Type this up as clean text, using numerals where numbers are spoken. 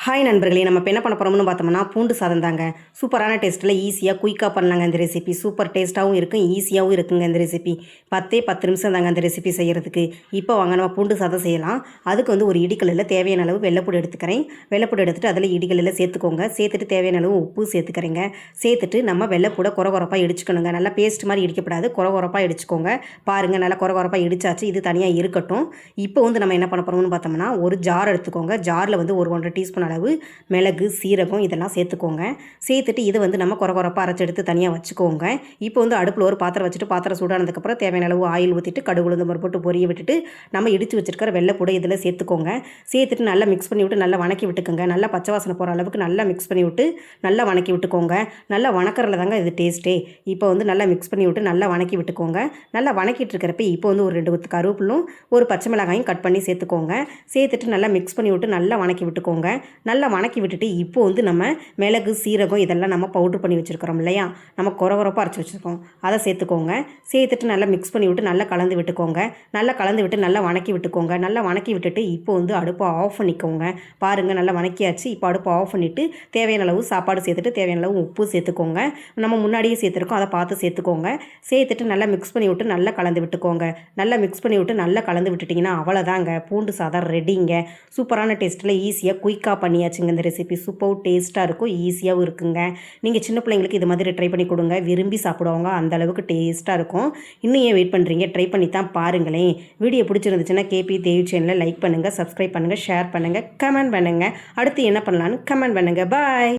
Hi நண்பர்களே, நம்ம இப்போ என்ன பண்ண போகிறோம்னு பார்த்தோம்னா பூண்டு சாதம் தாங்க. சூப்பரான டேஸ்ட்டில் ஈஸியாக குயிக்காக பண்ணலாங்க இந்த ரெசிபி. சூப்பர் டேஸ்ட்டாகவும் இருக்கும், ஈஸியாகவும் இருக்குங்க இந்த ரெசிபி. 10 நிமிஷம் தாங்க அந்த ரெசிபி செய்கிறதுக்கு. இப்போ வாங்க நம்ம பூண்டு சாதம் செய்யலாம். அதுக்கு வந்து ஒரு இடிக்கல்லில் தேவையான அளவு வெள்ளைப்பூடு எடுத்துக்கிறேன். வெள்ளைப்பூடு எடுத்துகிட்டு அதில் இடிக்கல்லில் சேர்த்துக்கோங்க. சேர்த்துட்டு தேவையான அளவு உப்பு சேர்த்துக்கிறேங்க. சேர்த்துட்டு நம்ம வெள்ளைப்பூடை குறப்பாக இடிச்சுக்கணுங்க. நல்லா பேஸ்ட் மாதிரி இடிக்கப்படாது, குறப்பாக இடிச்சுக்கோங்க. பாருங்கள், நல்லா குறப்பாக இடிச்சாச்சு. இது தனியாக இருக்கட்டும். இப்போ வந்து நம்ம என்ன பண்ண போகிறோம்னு பார்த்தோம்னா ஒரு ஜார் எடுத்துக்கோங்க. ஜாரில் வந்து ஒரு 1.5 டீஸ்பூன் அளவு மிளகு, சீரகம் இதெல்லாம் சேர்த்துக்கோங்க. சேர்த்துட்டு இதை வந்து நம்ம குறப்பாக அரைச்சி எடுத்து தனியாக வச்சுக்கோங்க. இப்போ வந்து அடுப்பில் ஒரு பாத்திரம் வச்சுட்டு பாத்திரம் சூடானதுக்கப்புறம் தேவையான அளவு ஆயில் ஊற்றிட்டு கடுகு உளுந்து பருப்பு போட்டு பொரிய விட்டுட்டு நம்ம இடித்து வச்சுருக்கிற வெள்ளைப்பூடை இதில் சேர்த்துக்கோங்க. சேர்த்துட்டு நல்லா மிக்ஸ் பண்ணி விட்டு நல்லா வணக்கி விட்டுக்கோங்க. நல்லா பச்சை வாசனை போகிற அளவுக்கு நல்லா மிக்ஸ் பண்ணி விட்டு நல்லா வணக்கி விட்டுக்கோங்க. நல்லா வணக்கறதுல தாங்க இது டேஸ்ட்டே. இப்போ வந்து நல்லா மிக்ஸ் பண்ணி விட்டு நல்லா வணக்கி விட்டுக்கோங்க. நல்லா வணக்கிட்டு இருக்கிறப்ப இப்போ வந்து ஒரு 2 கொத்து கருவேப்பிலும் ஒரு பச்சை மிளகாயும் கட் பண்ணி சேர்த்துக்கோங்க. சேர்த்துட்டு நல்லா மிக்ஸ் பண்ணி விட்டு நல்லா வணக்கி விட்டுக்கோங்க. நல்லா வணக்கி விட்டுட்டு இப்போ வந்து நம்ம மிளகு, சீரகம் இதெல்லாம் நம்ம பவுட்ரு பண்ணி வச்சுருக்கிறோம் இல்லையா, நம்ம குறப்பாக அரைச்சி வச்சுருக்கோம், அதை சேர்த்துக்கோங்க. சேர்த்துட்டு நல்லா மிக்ஸ் பண்ணி விட்டு நல்லா கலந்து விட்டுக்கோங்க. நல்லா கலந்து விட்டு நல்லா வணக்கி விட்டுக்கோங்க. நல்லா வணக்கி விட்டுட்டு இப்போ வந்து அடுப்பை ஆஃப் பண்ணிக்கோங்க. பாருங்கள், நல்லா வணக்கியாச்சு. இப்போ அடுப்பை ஆஃப் பண்ணிவிட்டு தேவையான அளவு சாப்பாடு சேர்த்துட்டு தேவையான அளவு உப்பு சேர்த்துக்கோங்க. நம்ம முன்னாடியே சேர்த்துருக்கோம், அதை பார்த்து சேர்த்துக்கோங்க. சேர்த்துட்டு நல்லா மிக்ஸ் பண்ணி விட்டு நல்லா கலந்து விட்டுக்கோங்க. நல்லா மிக்ஸ் பண்ணி விட்டு நல்லா கலந்து விட்டுட்டிங்கன்னா அவ்வளோதாங்க, பூண்டு சாதம் ரெடிங்க. சூப்பரான டேஸ்ட்டில் ஈஸியாக குயிக்காக பண்ணியாச்சுங்க. இந்த ரெசிபி சூப்பர் டேஸ்ட்டாக இருக்கும், ஈஸியாகவும் இருக்குங்க. நீங்கள் சின்ன பிள்ளைங்களுக்கு இது மாதிரி ட்ரை பண்ணி கொடுங்க, விரும்பி சாப்பிடுவாங்க. அந்த அளவுக்கு டேஸ்ட்டாக இருக்கும். இன்னும் ஏன் வெயிட் பண்ணுறீங்க, ட்ரை பண்ணி தான் பாருங்களேன். வீடியோ பிடிச்சிருந்துச்சுன்னா கேபி தேவி சேனலை லைக் பண்ணுங்கள், சப்ஸ்கிரைப் பண்ணுங்கள், ஷேர் பண்ணுங்கள், கமெண்ட் பண்ணுங்கள். அடுத்து என்ன பண்ணலான்னு கமெண்ட் பண்ணுங்கள். பாய்.